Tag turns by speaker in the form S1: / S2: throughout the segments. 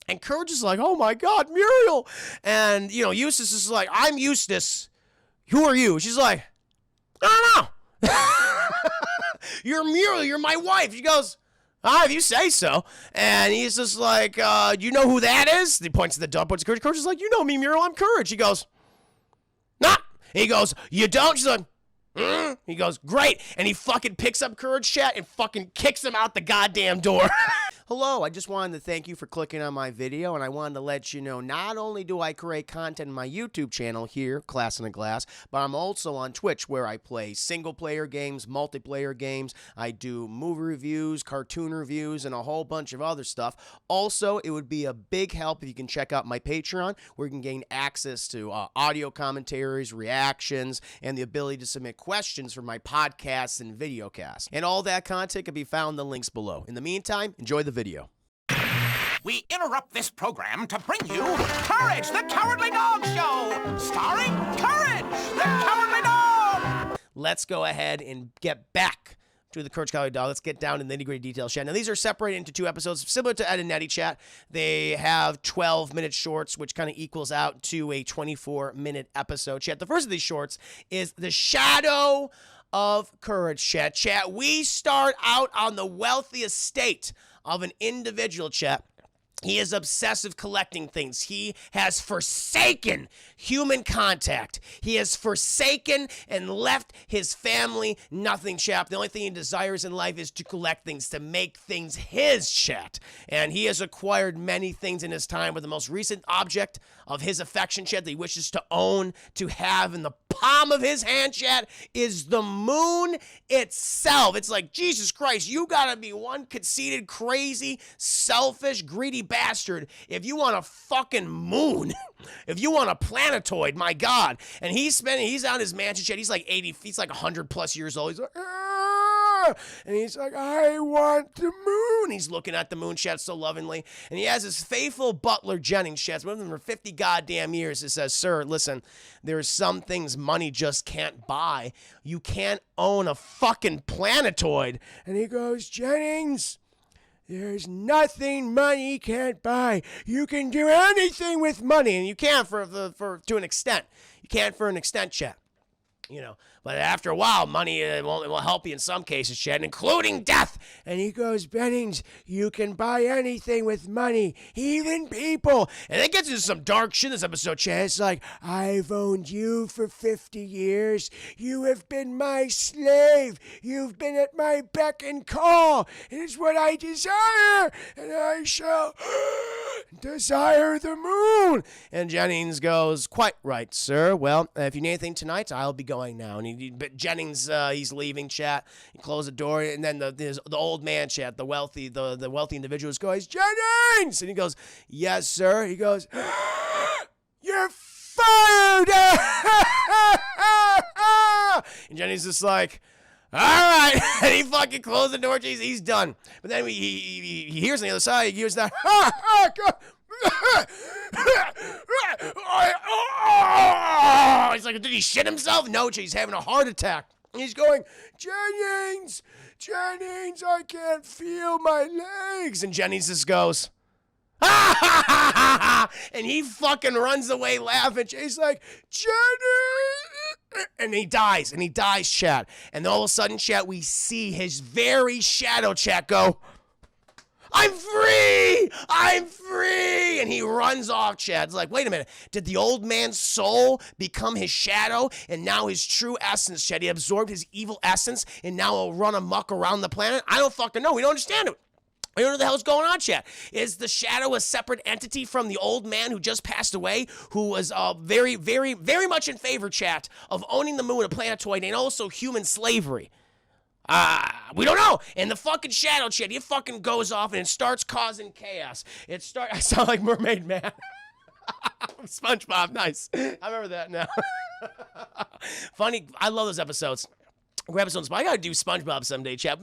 S1: And Courage is like, oh my God, Muriel. And, you know, Eustace is like, I'm Eustace. Who are you? She's like, I don't know. You're Muriel. You're my wife. She goes, if you say so. And he's just like, you know who that is? He points to the dog, points to Courage. Courage is like, you know me, Muriel. I'm Courage. He goes, nah. He goes, you don't? She's like, He goes, great. And he fucking picks up Courage, chat, and fucking kicks him out the goddamn door. Hello, I just wanted to thank you for clicking on my video, and I wanted to let you know not only do I create content in my YouTube channel here, Class in a Glass, but I'm also on Twitch where I play single-player games, multiplayer games. I do movie reviews, cartoon reviews, and a whole bunch of other stuff. Also, it would be a big help if you can check out my Patreon, where you can gain access to audio commentaries, reactions, and the ability to submit questions for my podcasts and videocasts. And all that content can be found in the links below. In the meantime, enjoy the video.
S2: We interrupt this program to bring you Courage, the Cowardly Dog Show, starring Courage, the Cowardly Dog.
S1: Let's go ahead and get back to the Courage Cowardly Dog. Let's get down to the nitty-gritty details, chat. Now, these are separated into 2 episodes, similar to Ed and Nettie, chat. They have 12-minute shorts, which kind of equals out to a 24-minute episode, chat. The first of these shorts is The Shadow of Courage, chat. Chat, we start out on the wealthy estate of an individual, chat. He is obsessive collecting things. He has forsaken human contact. He has forsaken and left his family nothing, chat. The only thing he desires in life is to collect things, to make things his, chat. And he has acquired many things in his time, but the most recent object of his affection, chat, that he wishes to own, to have in the palm of his hand, chat, is the moon itself. It's like, Jesus Christ, you gotta be one conceited, crazy, selfish, greedy bastard if you want a fucking moon. If you want a planetoid, my God. And he's on his mansion, chat. He's like 80, he's like 100 plus years old. He's like, and he's like, I want the moon. He's looking at the moon, chat, so lovingly. And he has his faithful butler, Jennings, chat, been with him for 50 goddamn years. He says, sir, listen, there's some things money just can't buy. You can't own a fucking planetoid. And he goes, Jennings, there's nothing money can't buy. You can do anything with money, and you can to an extent. You can't for an extent, chat. You know, but after a while, money it will help you in some cases, chat, including death. And he goes, Bennings, you can buy anything with money, even people. And it gets into some dark shit in this episode, chat. It's like, I've owned you for 50 years. You have been my slave. You've been at my beck and call. It is what I desire, and I shall desire the moon. And Jennings goes, quite right, sir. Well, if you need anything tonight, I'll be going now. And but Jennings, he's leaving, chat. He closed the door, and then the old man, chat, the wealthy individual goes, Jennings! And he goes, yes, sir. He goes, you're fired! And Jennings is like, all right. And he fucking closed the door. Jeez, he's done. But then he hears on the other side, he hears that, he's like, did he shit himself? No, he's having a heart attack. He's going, Jennings, I can't feel my legs. And Jennings just goes, and he fucking runs away laughing. He's like, Jennings. And he dies, chat. And all of a sudden, chat, we see his very shadow, chat, go, I'm free! And he runs off, chat. It's like, wait a minute. Did the old man's soul become his shadow? And now his true essence, chat. He absorbed his evil essence, and now he'll run amok around the planet? I don't fucking know. We don't understand it. I don't know what the hell's going on, chat. Is the shadow a separate entity from the old man who just passed away, who was very, very, very much in favor, chat, of owning the moon, a planetoid, and also human slavery? We don't know. And the fucking shadow, chat, he fucking goes off and it starts causing chaos. I sound like Mermaid Man. SpongeBob, nice. I remember that now. Funny, I love those episodes. Grab some, I gotta do SpongeBob someday, chat.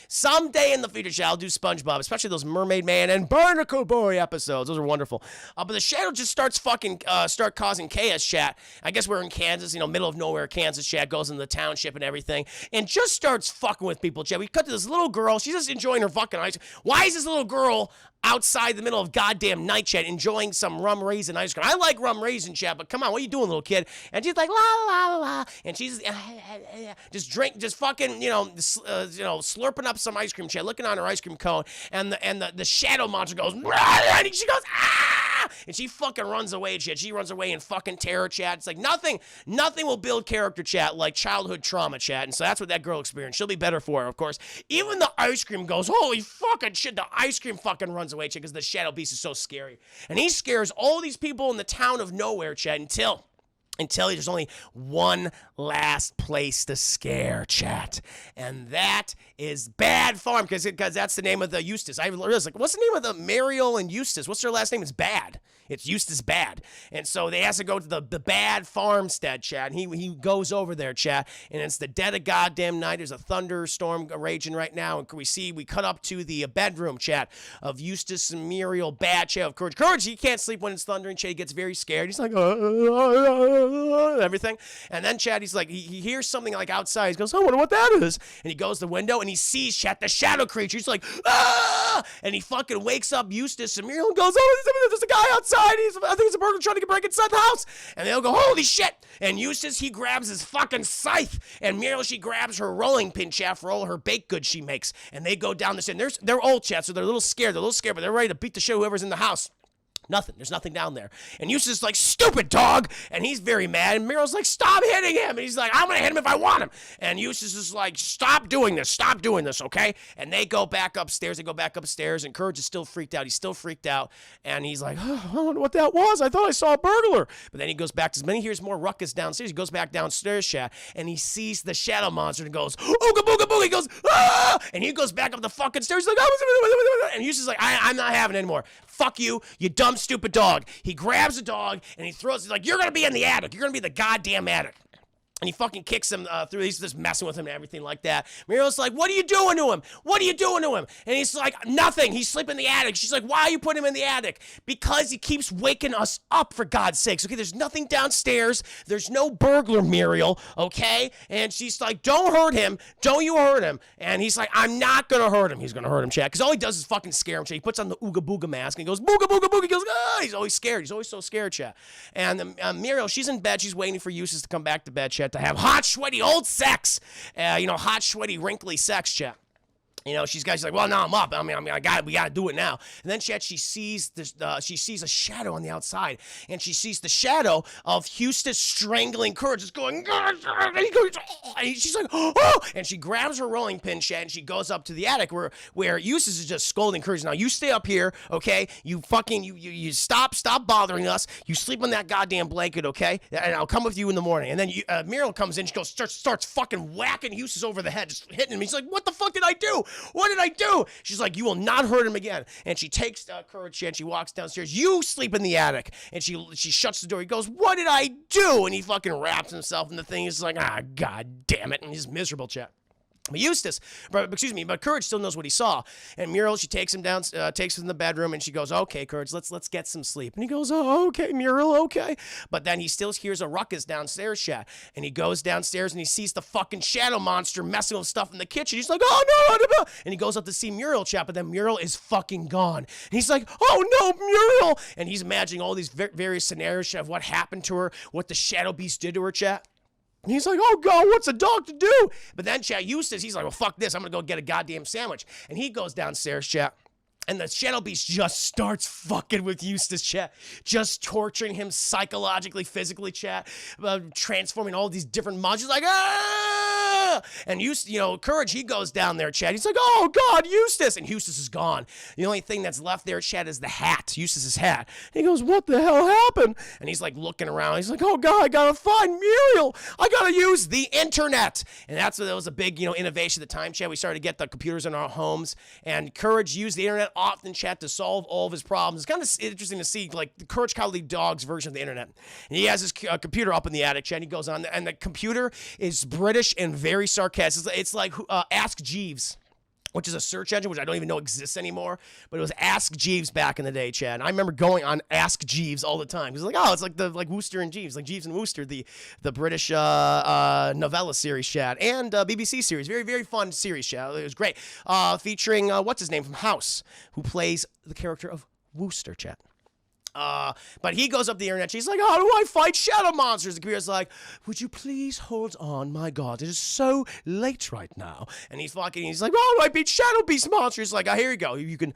S1: Someday in the future, chat, I'll do SpongeBob, especially those Mermaid Man and Barnacle Boy episodes. Those are wonderful. But the shadow just starts start causing chaos, chat. I guess we're in Kansas, middle of nowhere, Kansas, chat, goes into the township and everything, and just starts fucking with people, chat. We cut to this little girl. She's just enjoying her fucking ice. Why is this little girl outside the middle of goddamn night, chat, enjoying some rum raisin ice cream. I like rum raisin, chat, but come on, what are you doing, little kid? And she's like, la, la, la, la. And she's just fucking, slurping up some ice cream, chat, looking on her ice cream cone. And the shadow monster goes, and she goes, ah! And she fucking runs away, chat. She runs away in fucking terror, chat. It's like nothing will build character, chat, like childhood trauma, chat. And so that's what that girl experienced. She'll be better for her, of course. Even the ice cream goes, holy fucking shit, the ice cream fucking runs away, chat, because the shadow beast is so scary. And he scares all these people in the town of nowhere, chat, until there's only one last place to scare, chat. And that is Bad Farm, because that's the name of the Eustace. I was like, what's the name of the Muriel and Eustace? What's their last name? It's Bad. It's Eustace Bad. And so they has to go to the Bad Farmstead, chat. And he goes over there, chat. And it's the dead of goddamn night. There's a thunderstorm raging right now. And we cut up to the bedroom, chat, of Eustace and Muriel Bad, chat, of Courage. Courage, he can't sleep when it's thundering, chat. He gets very scared. He's like, everything. And then, chat, he's like, he hears something like outside. He goes, I wonder what that is. And he goes to the window and he sees, chat, the shadow creature. He's like, ah! And he fucking wakes up Eustace and Muriel and goes, oh, there's a guy outside. I think it's a burglar trying to break inside the house. And they'll go, holy shit. And Eustace, he grabs his fucking scythe. And Muriel, she grabs her rolling pin, chat, for all her baked goods she makes. And they go down the stairs. They're old, chat, so they're a little scared. But they're ready to beat the shit whoever's in the house. Nothing. There's nothing down there. And Eustace is like, stupid dog. And he's very mad. And Muriel's like, stop hitting him. And he's like, I'm going to hit him if I want him. And Eustace is like, stop doing this, okay? And they go back upstairs. And Courage is still freaked out. He's still freaked out. And he's like, oh, I don't know what that was. I thought I saw a burglar. But then he goes back. Then he hears more ruckus downstairs. He goes back downstairs, chat. And he sees the shadow monster and goes, ooga booga booga. He goes, ah! And he goes back up the fucking stairs. He's like, oh, and Eustace is like, I'm not having it anymore. Fuck you, you dumb, stupid dog. He grabs the dog and he's like, you're gonna be in the attic. You're gonna be the goddamn attic. And he fucking kicks him through. He's just messing with him and everything like that. Muriel's like, what are you doing to him? And he's like, nothing. He's sleeping in the attic. She's like, why are you putting him in the attic? Because he keeps waking us up, for God's sakes. Okay, there's nothing downstairs. There's no burglar, Muriel, okay? And she's like, don't hurt him. Don't you hurt him. And he's like, I'm not going to hurt him. He's going to hurt him, chat. Because all he does is fucking scare him, chat. He puts on the ooga booga mask and he goes, booga booga booga. He goes, ah! He's always scared. He's always so scared, chat. And Muriel, she's in bed. She's waiting for Eustace to come back to bed, chat, to have hot, sweaty old sex. Hot, sweaty, wrinkly sex, chat. She's like, well, now I'm up. We gotta do it now. And then she sees a shadow on the outside, and she sees the shadow of Eustace strangling Courage, just going, and she's like, oh, and she grabs her rolling pin, chat, and she goes up to the attic where Eustace is just scolding Courage. Now you stay up here, okay? You fucking you stop bothering us. You sleep on that goddamn blanket, okay? And I'll come with you in the morning. And then Muriel comes in, she goes, starts fucking whacking Eustace over the head, just hitting him. He's like, what the fuck did I do? What did I do? She's like, you will not hurt him again. And she takes Courage and she walks downstairs. You sleep in the attic. And she shuts the door. He goes, what did I do? And he fucking wraps himself in the thing. He's like, god damn it. And he's miserable, chat. But Courage still knows what he saw. And Muriel, she takes him down, takes him in the bedroom, and she goes, okay, Courage, let's get some sleep. And he goes, oh, okay, Muriel, okay. But then he still hears a ruckus downstairs, chat. And he goes downstairs and he sees the fucking shadow monster messing with stuff in the kitchen. He's like, oh, no. And he goes up to see Muriel, chat, but then Muriel is fucking gone. And he's like, oh, no, Muriel. And he's imagining all these various scenarios of what happened to her, what the shadow beast did to her, chat. And he's like, oh, God, what's a dog to do? But then, chat, Eustace, he's like, well, fuck this. I'm going to go get a goddamn sandwich. And he goes downstairs, chat. And the shadow beast just starts fucking with Eustace, chat. Just torturing him psychologically, physically, chat. Transforming all these different monsters. Like, ah! And Courage, he goes down there, chat. He's like, oh, God, Eustace. And Eustace is gone. The only thing that's left there, chat, is the hat. Eustace's hat. And he goes, what the hell happened? And he's like looking around. He's like, oh, God, I got to find Muriel. I got to use the internet. And that was a big, innovation at the time, chat. We started to get the computers in our homes. And Courage used the internet often, chat, to solve all of his problems. It's kind of interesting to see, like, the Courage Cowardly Dog's version of the internet. And he has his computer up in the attic, chat, and he goes on, and the computer is British and very sarcastic. It's like Ask Jeeves. which is a search engine, which I don't even know exists anymore, but it was Ask Jeeves back in the day, Chad. And I remember going on Ask Jeeves all the time. Because it's like Wooster and Jeeves, like Jeeves and Wooster, the British novella series, Chad, and BBC series. Very, very fun series, Chad. It was great. Featuring, what's his name from House, who plays the character of Wooster, Chad. But he goes up the internet. She's like, how do I fight shadow monsters? The computer's like, would you please hold on? My God, it is so late right now. And he's like, how do I beat shadow beast monsters? He's like, here you go. You can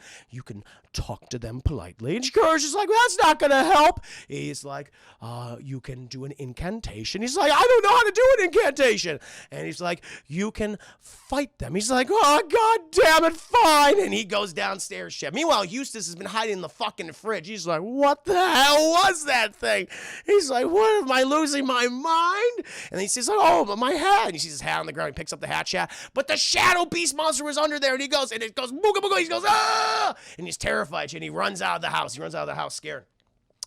S1: talk to them politely. And she's like, well, that's not gonna help. He's like, you can do an incantation. He's like, I don't know how to do an incantation. And he's like, you can fight them. He's like, oh, God damn it, fine. And he goes downstairs, Chef. Meanwhile, Eustace has been hiding in the fucking fridge. He's like, what the hell was that thing? He's like, what, am I losing my mind? And he says, oh, but my hat. And he sees his hat on the ground. He picks up the hat, Chat. But the shadow beast monster was under there. And it goes, booga booga. He goes, ah! And he's terrified. And he runs out of the house. He runs out of the house scared.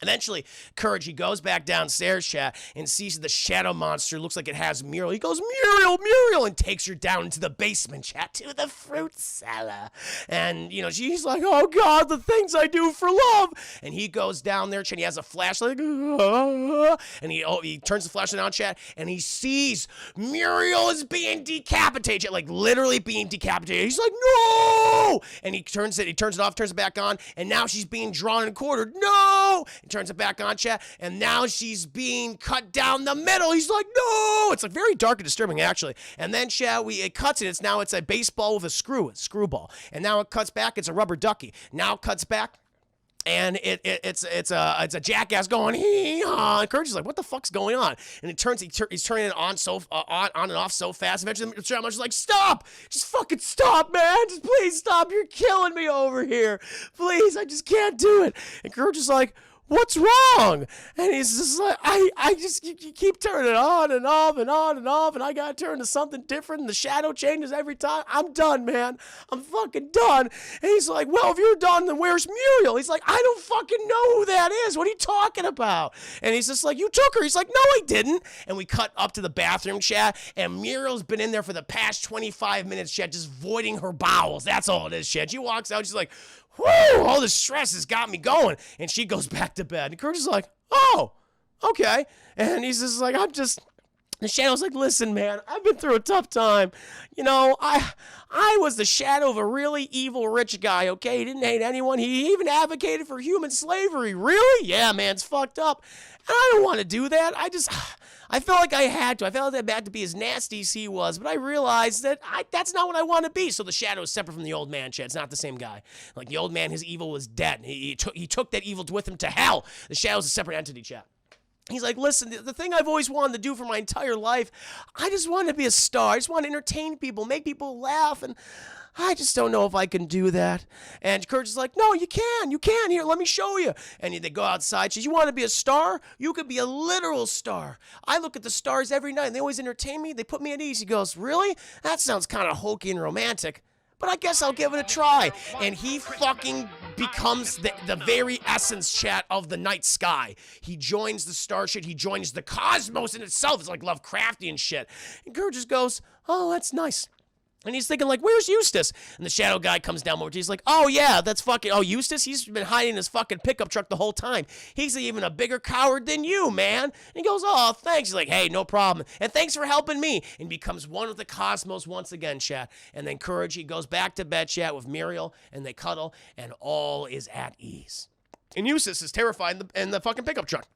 S1: Eventually, Courage, he goes back downstairs, Chat, and sees the shadow monster. Looks like it has Muriel. He goes, Muriel, and takes her down into the basement, Chat, to the fruit cellar. And, she's like, oh, God, the things I do for love. And he goes down there, Chat, he has a flashlight, and he turns the flashlight on, Chat, and he sees Muriel is being decapitated, like literally being decapitated. He's like, no! And he turns it off, turns it back on, and now she's being drawn and quartered. No! Turns it back on, Chat, and now she's being cut down the middle. He's like, no! It's like very dark and disturbing, actually. And then, Chat, it cuts it. It's a baseball with a screwball. And now it cuts back. It's a rubber ducky. Now it cuts back. And it's a jackass going hee-haw. And Courage is like, what the fuck's going on? And he's turning it on and off so fast. Eventually, the shadow monster's like, stop! Just fucking stop, man! Just please stop! You're killing me over here! Please, I just can't do it! And Courage is like, what's wrong? And he's just like, you keep turning it on and off and on and off, and I gotta turn to something different, and the shadow changes every time. I'm done, man. I'm fucking done. And he's like, well, if you're done, then where's Muriel? He's like, I don't fucking know who that is. What are you talking about? And he's just like, you took her. He's like, no, I didn't. And we cut up to the bathroom, Chat, and Muriel's been in there for the past 25 minutes, Chat, just voiding her bowels. That's all it is, Chat. She walks out, she's like, whoo, all this stress has got me going. And she goes back to bed. And Kurt is like, oh, okay. And he's just like, the Shadow's like, listen, man, I've been through a tough time. I was the shadow of a really evil rich guy, okay? He didn't hate anyone. He even advocated for human slavery. Really? Yeah, man, it's fucked up. And I don't want to do that. I felt like I had to. I felt like I had to be as nasty as he was, but I realized that that's not what I want to be. So the shadow is separate from the old man, Chad. It's not the same guy. Like the old man, his evil was dead. He took that evil with him to hell. The shadow's a separate entity, Chad. He's like, listen, the thing I've always wanted to do for my entire life, I just wanted to be a star. I just want to entertain people, make people laugh, and I just don't know if I can do that. And Kurt's like, no, you can. Here, let me show you. And they go outside. She says, you want to be a star? You could be a literal star. I look at the stars every night, and they always entertain me. They put me at ease. He goes, really? That sounds kind of hokey and romantic. But I guess I'll give it a try. And he fucking becomes the very essence, Chat, of the night sky. He joins the star shit. He joins the cosmos in itself. It's like Lovecraftian shit. And Kurt just goes, oh, that's nice. And he's thinking, like, where's Eustace? And the shadow guy comes down over to he's like, oh, yeah, that's fucking, oh, Eustace? He's been hiding in his fucking pickup truck the whole time. He's even a bigger coward than you, man. And he goes, oh, thanks. He's like, hey, no problem. And thanks for helping me. And becomes one with the cosmos once again, Chat. And then Courage, he goes back to bed, Chat, with Muriel, and they cuddle, and all is at ease. And Eustace is terrified in the fucking pickup truck.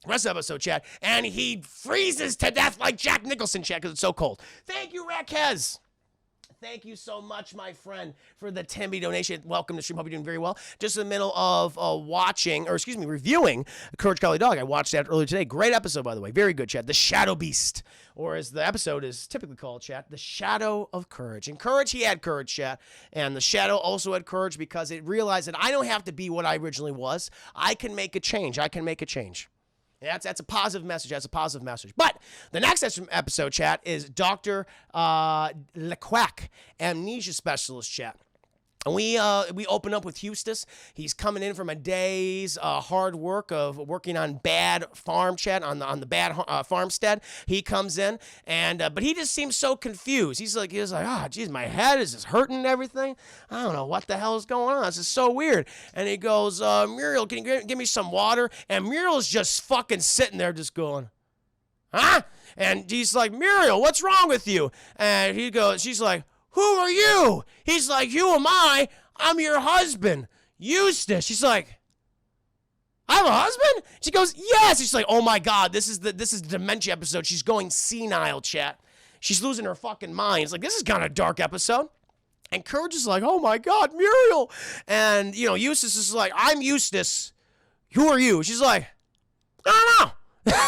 S1: Rest of the episode, Chat. And he freezes to death like Jack Nicholson, Chat, because it's so cold. Thank you, Raquez. Thank you so much, my friend, for the Timby donation. Welcome to the stream. Hope you're doing very well. Just in the middle of reviewing Courage Cowardly Dog. I watched that earlier today. Great episode, by the way. Very good, Chat. The Shadow Beast, or as the episode is typically called, Chat, The Shadow of Courage. And Courage, he had courage, Chat. And the Shadow also had courage because it realized that I don't have to be what I originally was. I can make a change. That's a positive message. That's a positive message. But the next episode, Chat, is Dr. Quack, amnesia specialist, Chat. And we open up with Eustace. He's coming in from a day's hard work of working on bad farm chat on the bad farmstead. He comes in and but he just seems so confused. He's like, oh, geez, my head is just hurting and everything. I don't know what the hell is going on. This is so weird. And he goes, Muriel, can you give me some water? And Muriel's just fucking sitting there, just going, huh? And he's like, Muriel, what's wrong with you? And she's like, who are you? He's like, who am I? I'm your husband, Eustace. She's like, I have a husband? She goes, yes. She's like, oh my God, this is the dementia episode. She's going senile, chat. She's losing her fucking mind. It's like, this is kind of a dark episode. And Courage is like, oh my God, Muriel. And, Eustace is like, I'm Eustace. Who are you? She's like, I don't know.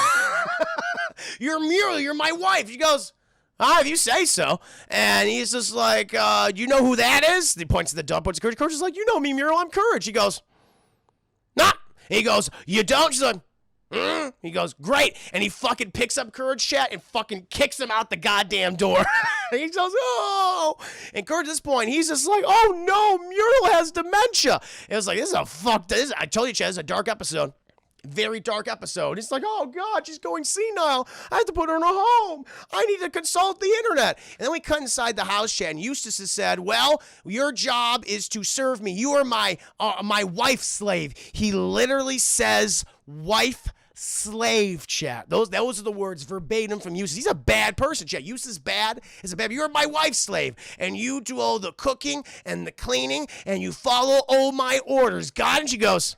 S1: You're Muriel. You're my wife. She goes, if you say so. And he's just like, do you know who that is? He points to the dog, points to Courage. Courage is like, you know me, Muriel, I'm Courage. He goes, nah. He goes, you don't? She's like, He goes, great. And he fucking picks up Courage, chat, and fucking kicks him out the goddamn door. He goes, oh. And Courage at this point, he's just like, oh no, Muriel has dementia. It was like, I told you, chat, this is a dark episode. Very dark episode. It's like, oh God, she's going senile. I have to put her in a home. I need to consult the internet. And then we cut inside the house, chat, and Eustace has said, well, your job is to serve me. You are my wife slave. He literally says wife slave, chat. Those are the words verbatim from Eustace. He's a bad person, chat. Eustace is bad. You're my wife slave. And you do all the cooking and the cleaning, and you follow all my orders. God, and she goes,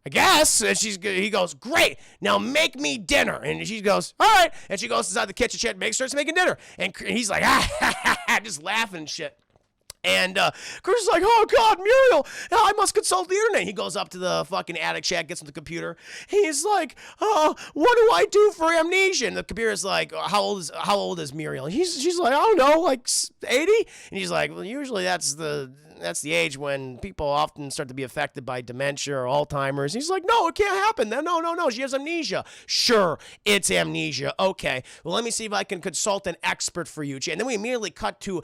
S1: I guess. And he goes, great. Now make me dinner. And she goes, all right. And she goes inside the kitchen, chat, starts making dinner. And he's like, just laughing and shit. And Chris is like, oh God, Muriel, I must consult the internet. He goes up to the fucking attic, chat, gets on the computer. He's like, what do I do for amnesia? And the computer's like, how old is Muriel? And she's like, I don't know, like 80? And he's like, well, usually that's the age when people often start to be affected by dementia or Alzheimer's. He's like, no, it can't happen. No, she has amnesia. Sure, it's amnesia. Okay, well, let me see if I can consult an expert for you. And then we immediately cut to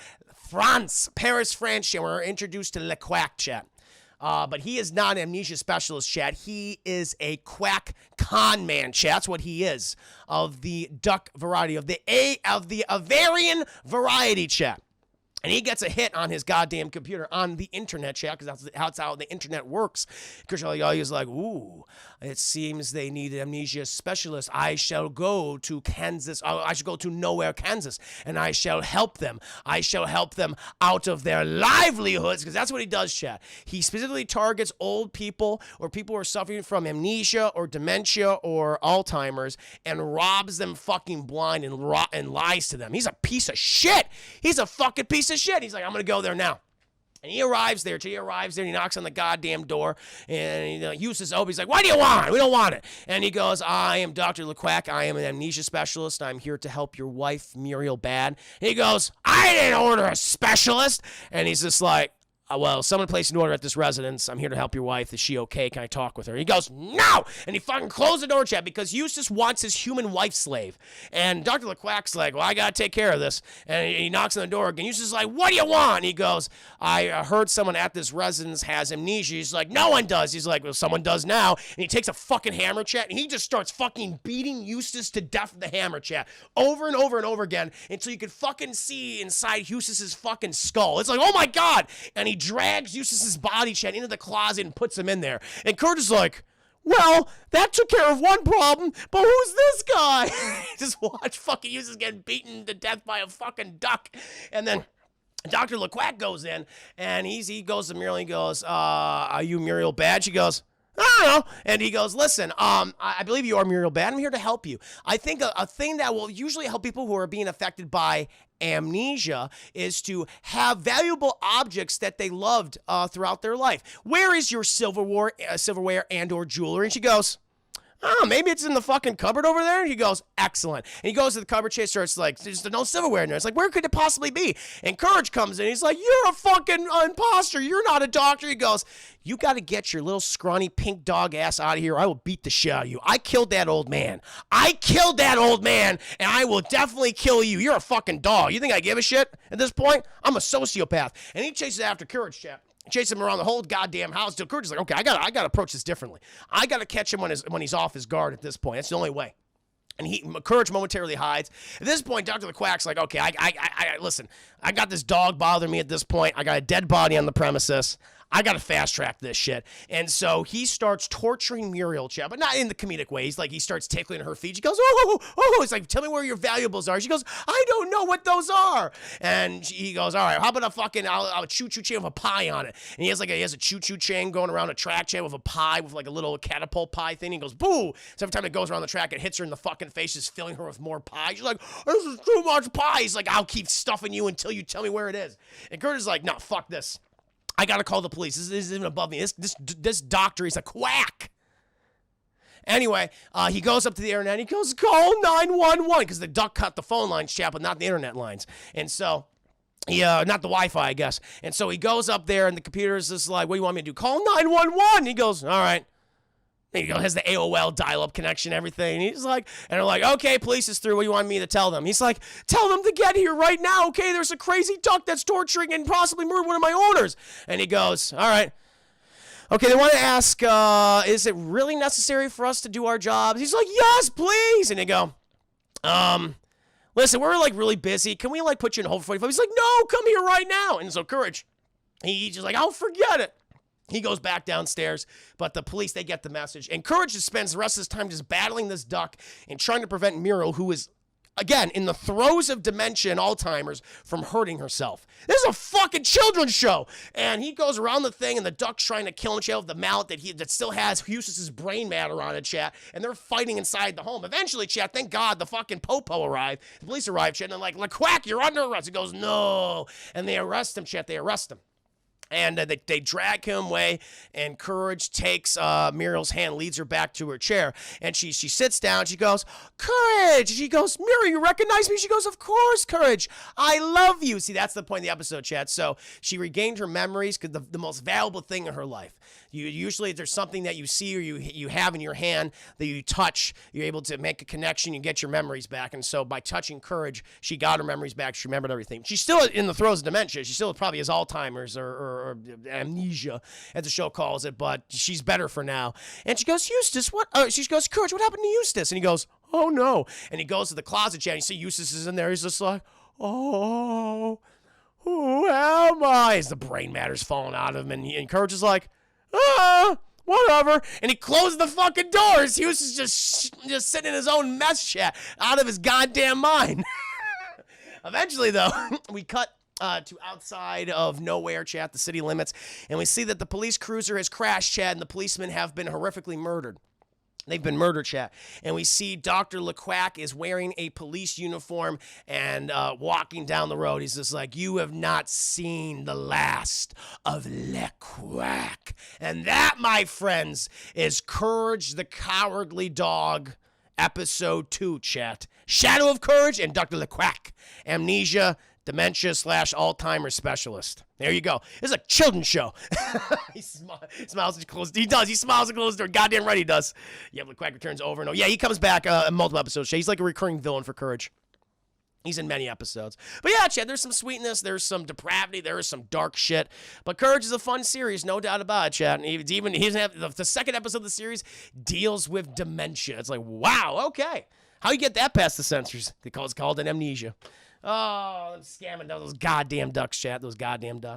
S1: Paris, France, and we're introduced to Le Quack, chat. But he is not an amnesia specialist, chat. He is a quack con man, chat. That's what he is, of the duck variety, of the Avarian variety, chat. And he gets a hit on his goddamn computer on the internet, chat, because that's how the internet works. Because he's like, ooh, it seems they need an amnesia specialist. I shall go to Kansas. I should go to nowhere, Kansas, and I shall help them. I shall help them out of their livelihoods, because that's what he does, chat. He specifically targets old people or people who are suffering from amnesia or dementia or Alzheimer's and robs them fucking blind and lies to them. He's a piece of shit. He's a fucking piece of shit. He's like, I'm going to go there now. And he arrives there. He knocks on the goddamn door. And Eustace he's like, what do you want? We don't want it. And he goes, I am Dr. Le Quack. I am an amnesia specialist. I'm here to help your wife, Muriel, bad. And he goes, I didn't order a specialist. And he's just like, well, someone placed an order at this residence. I'm here to help your wife. Is she okay? Can I talk with her? And he goes, no! And he fucking closed the door, chat, because Eustace wants his human wife slave. And Dr. LeQuack's like, well, I gotta take care of this. And he knocks on the door again. Eustace is like, what do you want? And he goes, I heard someone at this residence has amnesia. He's like, no one does. He's like, well, someone does now. And he takes a fucking hammer, chat, and he just starts fucking beating Eustace to death with the hammer, chat, over and over and over again until you could fucking see inside Eustace's fucking skull. It's like, oh my God! And he drags Eustace's body, chat, into the closet and puts him in there. And Kurt is like, well, that took care of one problem, but who's this guy? Just watch fucking Eustace get beaten to death by a fucking duck. And then Dr. LeQuack goes in, and he goes to Muriel, and he goes, are you Muriel bad? She goes, I don't know. And he goes, listen, I believe you are Muriel bad. I'm here to help you. I think a thing that will usually help people who are being affected by amnesia is to have valuable objects that they loved throughout their life. Where is your silverware and or jewelry? And she goes, oh, maybe it's in the fucking cupboard over there. And he goes, excellent. And he goes to the cupboard, chaser. It's like, there's no silverware in there. It's like, where could it possibly be? And Courage comes in. He's like, you're a fucking imposter. You're not a doctor. He goes, you got to get your little scrawny pink dog ass out of here. I will beat the shit out of you. I killed that old man. And I will definitely kill you. You're a fucking dog. You think I give a shit at this point? I'm a sociopath. And he chases after Courage, chat. Chase him around the whole goddamn house till Courage is like, okay, I gotta approach this differently. I gotta catch him when he's off his guard at this point. That's the only way. And Courage momentarily hides. At this point, Dr. Quack's like, okay, I listen, I got this dog bothering me at this point. I got a dead body on the premises. I got to fast track this shit. And so he starts torturing Muriel, chat, but not in the comedic way. He starts tickling her feet. She goes, oh. It's like, tell me where your valuables are. She goes, I don't know what those are. And he goes, all right, how about I'll choo-choo chain with a pie on it. And he has a choo-choo chain going around a track chain with a pie with like a little catapult pie thing. He goes, boo. So every time it goes around the track, it hits her in the fucking face, just filling her with more pie. She's like, this is too much pie. He's like, I'll keep stuffing you until you tell me where it is. And Kurt is like, no, fuck this. I gotta call the police. This is even above me. This doctor, he's a quack. Anyway, he goes up to the internet. He goes, call 911 because the duck cut the phone lines, chap, but not the internet lines. And so, not the Wi-Fi, I guess. And so he goes up there, and the computer is just like, what do you want me to do? Call 911. He goes, all right. And he has the AOL dial-up connection, everything. And he's like, and they're like, okay, police is through. What do you want me to tell them? He's like, tell them to get here right now, okay? There's a crazy duck that's torturing and possibly murdered one of my owners. And he goes, all right. Okay, they want to ask, is it really necessary for us to do our jobs? He's like, yes, please. And they go, listen, we're like really busy. Can we like put you in hold for 45? He's like, no, come here right now. And so Courage, he's just like, I'll forget it. He goes back downstairs, but the police, they get the message. And Courage just spends the rest of his time just battling this duck and trying to prevent Muriel, who is, again, in the throes of dementia and Alzheimer's, from hurting herself. This is a fucking children's show. And he goes around the thing, and the duck's trying to kill him, chat, with the mallet that still has Eustace's brain matter on it, chat. And they're fighting inside the home. Eventually, chat, thank God, the fucking popo arrived. The police arrived, chat, and they're like, Quack, you're under arrest. He goes, no. And they arrest him, chat. They arrest him. And they drag him away, and Courage takes Muriel's hand, leads her back to her chair, and she sits down. She goes, Courage! She goes, Muriel, you recognize me? She goes, of course, Courage. I love you. See, that's the point of the episode, chat. So she regained her memories, because the most valuable thing in her life. Usually there's something that you see or you have in your hand that you touch, you're able to make a connection, you get your memories back. And so by touching Courage, she got her memories back. She remembered everything. She's still in the throes of dementia. She still probably has Alzheimer's or amnesia, as the show calls it, but she's better for now. And she goes, Eustace, what? She goes, Courage, what happened to Eustace? And he goes, oh no. And he goes to the closet, chat, and you see Eustace is in there. He's just like, oh, who am I? As the brain matter's falling out of him, and Courage is like, whatever. And he closed the fuking doors. He was just sitting in his own mess, chat, out of his goddamn mind. Eventually, though, we cut to outside of nowhere, chat, the city limits, and we see that the police cruiser has crashed, chat, and the policemen have been horrifically murdered. They've been murdered, chat. And we see Dr. Quack is wearing a police uniform and walking down the road. He's just like, you have not seen the last of Quack. And that, my friends, is Courage the Cowardly Dog, episode 2, chat. Shadow of Courage and Dr. Quack. Amnesia, dementia / Alzheimer's specialist. There you go. This is a children's show. He smiles and closes. He does. He smiles and closes the door. Goddamn right he does. Yeah, but Quack returns over and over. Yeah, he comes back in multiple episodes. He's like a recurring villain for Courage. He's in many episodes. But yeah, Chad, there's some sweetness, there's some depravity, there is some dark shit. But Courage is a fun series, no doubt about it, Chad. And he doesn't have the second episode of the series deals with dementia. It's like, wow, okay. How you get that past the censors? It's called an amnesia. Oh, I'm scamming those goddamn ducks, chat. Those goddamn ducks.